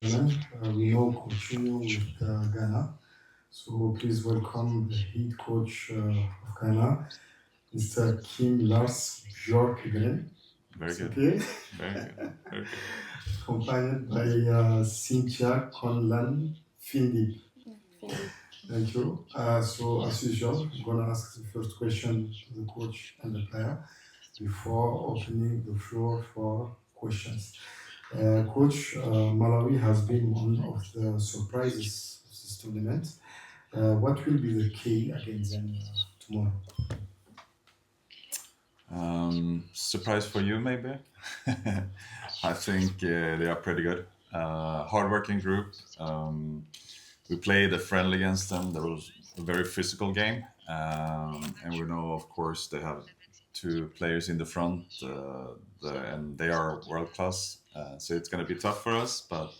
We know continue with Ghana. So please welcome the head coach of Ghana, Mr. Kim Lars Bjorkgren. Very It's good. okay. Very good. Very good. Accompanied by Cynthia Conlan FINDIB. FINDIB. Thank you. So as usual, I'm gonna ask the first question to the coach and the player before opening the floor for questions. Coach, Malawi has been one of the surprises of this tournament. What will be the key against them tomorrow? Surprise for you, maybe. I think they are pretty good. Hardworking group. We played a friendly against them. That was a very physical game, and we know, of course, they have two players in the front, and they are world class. So it's going to be tough for us, but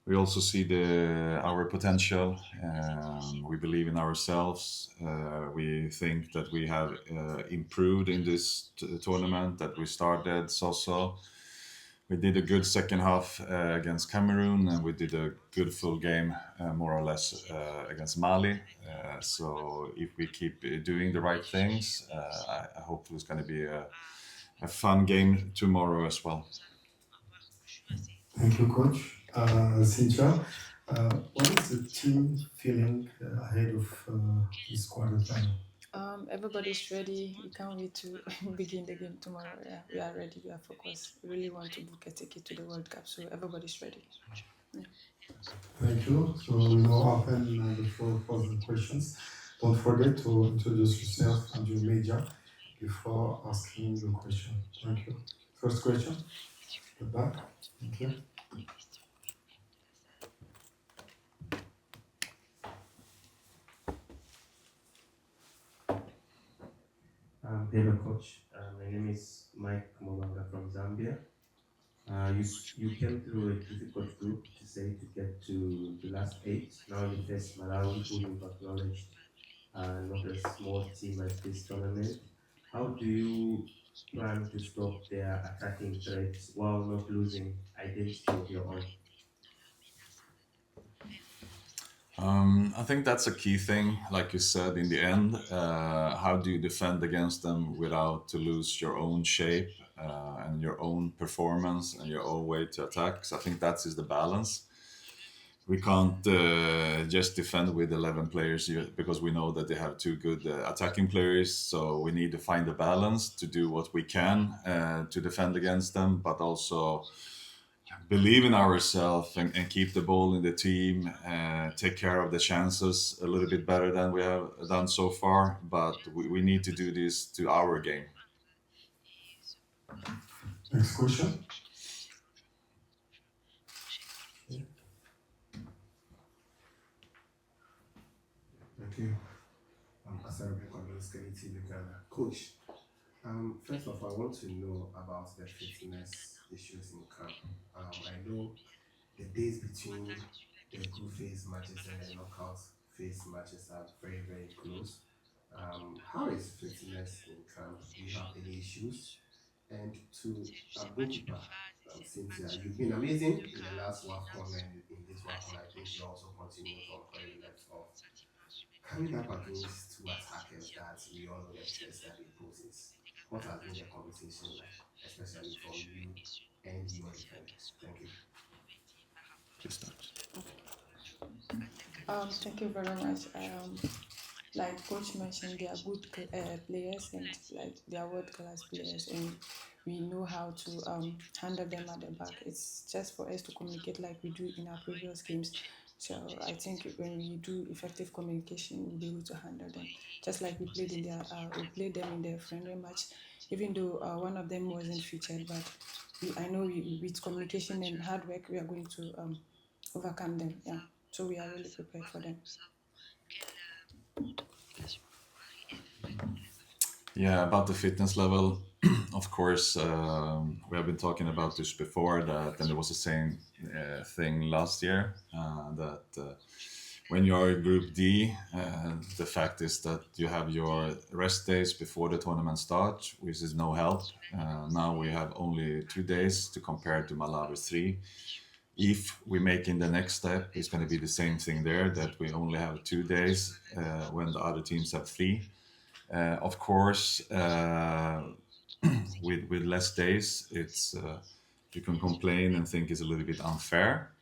we also see our potential. We believe in ourselves. We think that we have improved in this tournament that we started so. We did a good second half against Cameroon, and we did a good full game, more or less, against Mali. So if we keep doing the right things, I hope it's going to be a fun game tomorrow as well. Thank you, coach. Cynthia, what is the team feeling ahead of this quarterfinal? Everybody's ready. We can't wait to begin the game tomorrow. Yeah, we are ready. We are focused. We really want to book a ticket to the World Cup, so everybody's ready. Yeah. Thank you. So we now open the floor for the questions. Don't forget to introduce yourself and your media before asking the question. Thank you. First question, the back. Thank you. Hello, coach. My name is Mike Mwanga from Zambia. You came through a difficult group to say to get to the last eight. Now you face Malawi, who you've acknowledged not a small team at this tournament. How do you plan to stop their attacking threats while not losing identity of your own? I think that's a key thing, like you said in the end. How do you defend against them without to lose your own shape and your own performance and your own way to attack? So I think that is the balance. We can't just defend with 11 players because we know that they have two good attacking players. So we need to find a balance to do what we can to defend against them, but also believe in ourselves and keep the ball in the team, take care of the chances a little bit better than we have done so far. But we need to do this to our game. Next question. Thank you. Asarabe Kwame Ghana. Coach, first of all, I want to know about the fitness issues in camp. I know the days between the group phase matches and the knockout phase matches are very, very close. How is fitness in camp? Do you have any issues? And to our goalkeeper, Cynthia, you've been amazing in the last WAFCON, and in this WAFCON, I think you also continue from where you left off. Coming up against two attackers that we all know the stress that it poses, what has been the conversation like, especially from you and your defender? Thank you. Thank you very much. Like coach mentioned, they are good players and like they are world class players, and we know how to handle them at the back. It's just for us to communicate like we do in our previous games. So I think when we do effective communication, we'll be able to handle them. Just like we played them in the friendly match, even though one of them wasn't featured, but I know with communication and hard work, we are going to overcome them. Yeah. So we are really prepared for them. Yeah, about the fitness level, of course, we have been talking about this before, that and there was the same thing last year, that when you are Group D, the fact is that you have your rest days before the tournament starts, which is no help. Now we have only 2 days to compare to Malawi 3. if we make in the next step, it's going to be the same thing there, that we only have 2 days when the other teams have 3. Of course, with less days, it's you can complain and think it's a little bit unfair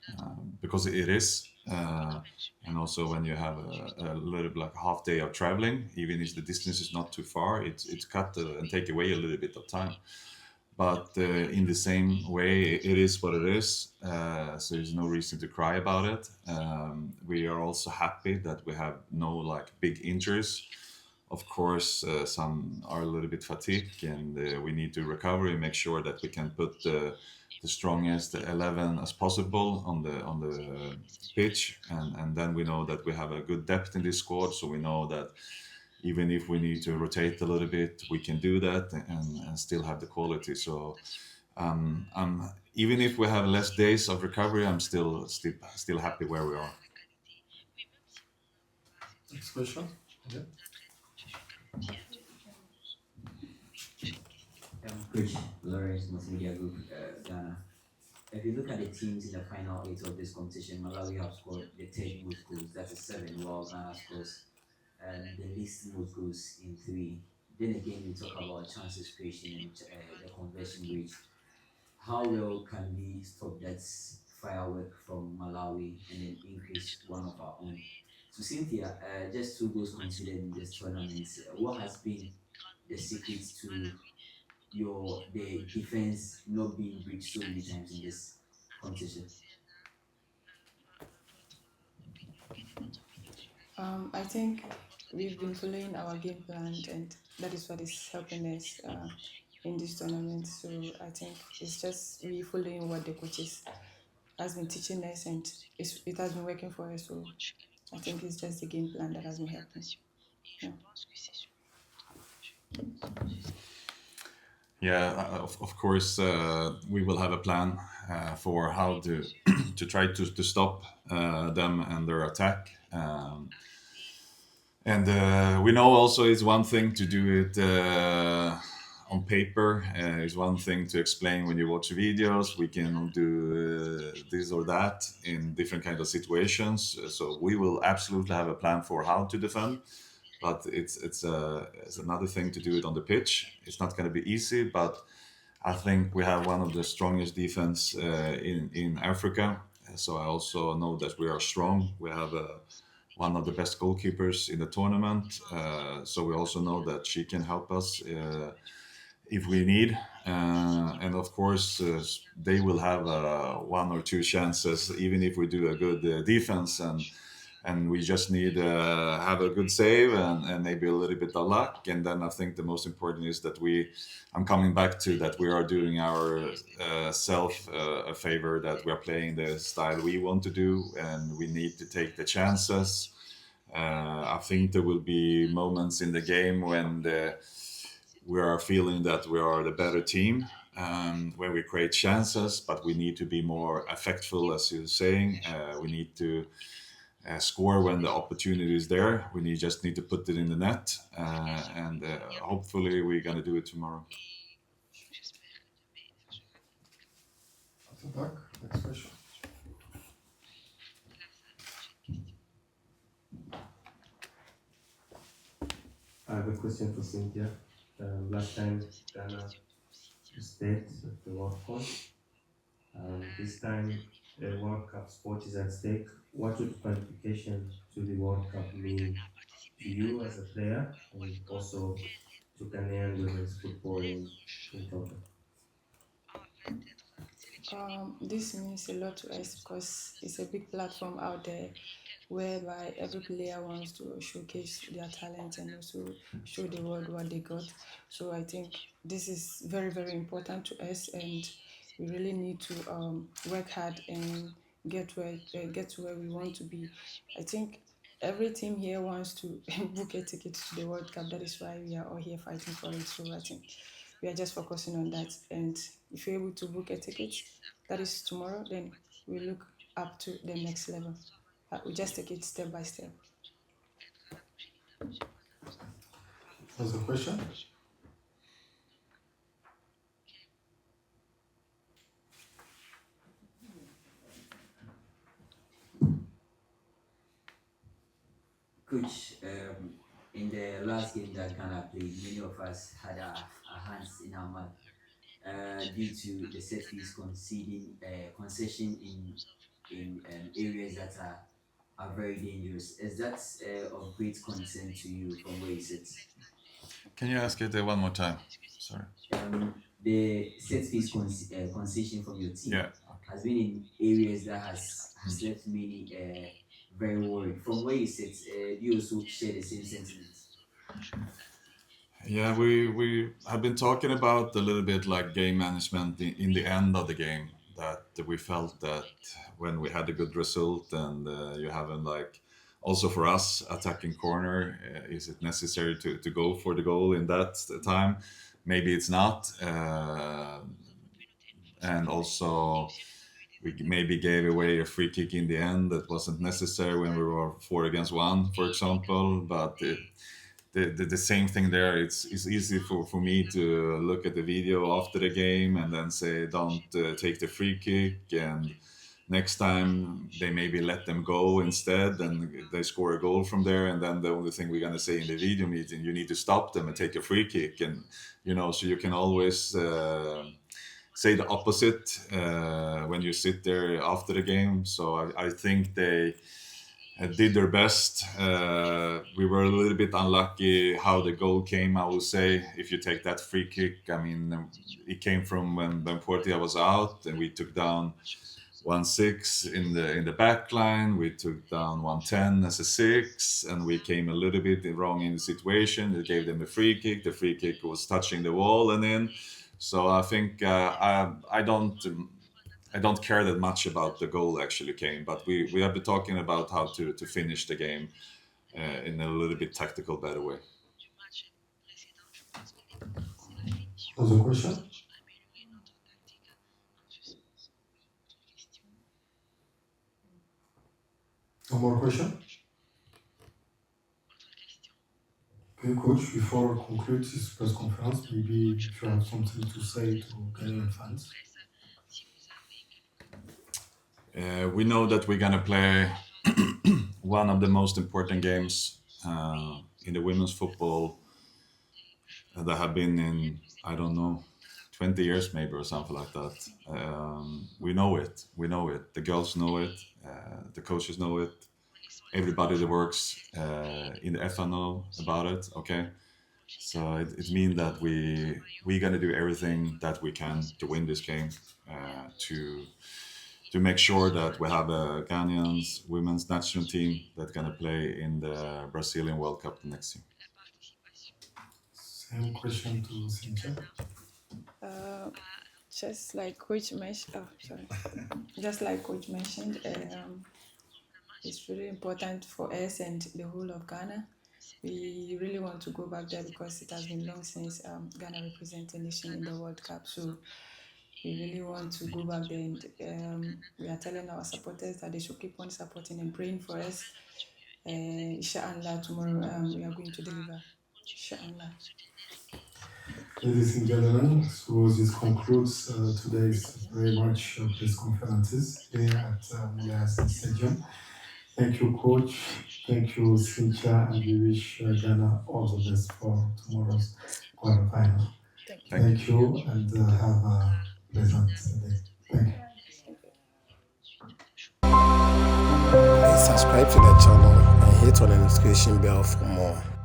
because it is. And also when you have a little bit like half day of traveling, even if the distance is not too far, it's cut and take away a little bit of time. But in the same way, it is what it is. So there's no reason to cry about it. We are also happy that we have no like big injuries. Of course, some are a little bit fatigued, and we need to recover and make sure that we can put the strongest 11 as possible on the pitch, and then we know that we have a good depth in this squad, so we know that even if we need to rotate a little bit, we can do that and still have the quality. So even if we have less days of recovery, I'm still happy where we are. Next question. Okay. Coach Lawrence, Multimedia Group, Ghana. If you look at the teams in the final 8 of this competition, Malawi have scored the third most goals, that is 7, while Ghana scores the least most goals in 3. Then again, we talk about chances creation and the conversion rate. How well can we stop that firework from Malawi and then increase one of our own? So Cynthia, just 2 goals conceded in this tournament. What has been the secret to the defense not being breached so many times in this competition? I think we've been following our game plan, and that is what is helping us in this tournament. So I think it's just we following what the coaches has been teaching us, and it has been working for us. So I think it's just the game plan that has been helping. Yeah. Yeah, of course, we will have a plan for how to to try to stop them and their attack. And we know also it's one thing to do it on paper. It's one thing to explain when you watch videos. We can do this or that in different kind of situations. So we will absolutely have a plan for how to defend. But it's another thing to do it on the pitch. It's not going to be easy, but I think we have one of the strongest defense in Africa. So I also know that we are strong. We have one of the best goalkeepers in the tournament. So we also know that she can help us if we need. And of course, they will have 1 or 2 chances, even if we do a good defense, and we just need have a good save and maybe a little bit of luck. And then I think the most important is that I'm coming back to that we are doing our self a favor, that we are playing the style we want to do, and we need to take the chances. I think there will be moments in the game when we are feeling that we are the better team, when we create chances, but we need to be more effectful, as you're saying. We need to score when the opportunity is there. Just need to put it in the net, and hopefully we're going to do it tomorrow. At the back. Next question. I have a question for Cynthia. Last time Ghana stayed at the World Cup. This time the World Cup sport is at stake. What would qualification to the World Cup mean to you as a player, and also to Ghanaian women's football in total? This means a lot to us because it's a big platform out there whereby every player wants to showcase their talent and also show the world what they got. So I think this is very, very important to us, and we really need to work hard and get to where we want to be. I think every team here wants to book a ticket to the World Cup. That is why we are all here fighting for it. So I think we are just focusing on that. And if you're able to book a ticket, that is tomorrow, then we look up to the next level. We just take it step by step. What's the question? Coach, in the last game that Ghana played, many of us had our hands in our mouth due to the set piece conceding concession in areas that are very dangerous. Is that of great concern to you from where you sit? Can you ask it one more time? Sorry. The set piece concession from your team Yeah. has been in areas that has left many very worried. From where you sit, do you also share the same sentiments? Yeah, we have been talking about a little bit like game management in the end of the game, that we felt that when we had a good result and you haven't like also for us attacking corner, is it necessary to go for the goal in that time? Maybe it's not. And also we maybe gave away a free kick in the end that wasn't necessary when we were 4-1, for example. But the same thing there. It's easy for me to look at the video after the game and then say, don't take the free kick, and next time they maybe let them go instead and they score a goal from there, and then the only thing we're going to say in the video meeting, you need to stop them and take a free kick. And so you can always say the opposite when you sit there after the game. So I think they did their best. We were a little bit unlucky how the goal came, I would say. If you take that free kick, I mean, it came from when Portia was out, and we took down 1-6 in the back line. We took down 1-10 as a 6, and we came a little bit wrong in the situation. It gave them a free kick. The free kick was touching the wall and in. So I think I don't care that much about the goal actually came, but we have been talking about how to finish the game in a little bit tactical, better way. Other question? No more question? Okay, coach, before I conclude this press conference, maybe if you have something to say to Ghanaian fans. We know that we're gonna play one of the most important games in the women's football that have been in, I don't know, 20 years maybe or something like that. We know it. The girls know it. The coaches know it. Everybody that works in the FA know about it. Okay, so it means that we're gonna do everything that we can to win this game, to make sure that we have a Ghanaians women's national team that's gonna play in the Brazilian World Cup next year. Same question to Cynthia. Just like Coach mentioned, it's really important for us and the whole of Ghana. We really want to go back there because it has been long since Ghana represented nation in the World Cup. So we really want to go back there, and we are telling our supporters that they should keep on supporting and praying for us. Inshallah, tomorrow we are going to deliver. Inshallah. Ladies and gentlemen, so this concludes today's very much press conferences here at Malawi Stadium. Thank you, Coach. Thank you, Cynthia, and we wish Ghana all the best for tomorrow's quarterfinal. Thank you, and have a pleasant day. Thank you. Please subscribe to the channel and hit on the notification bell for more.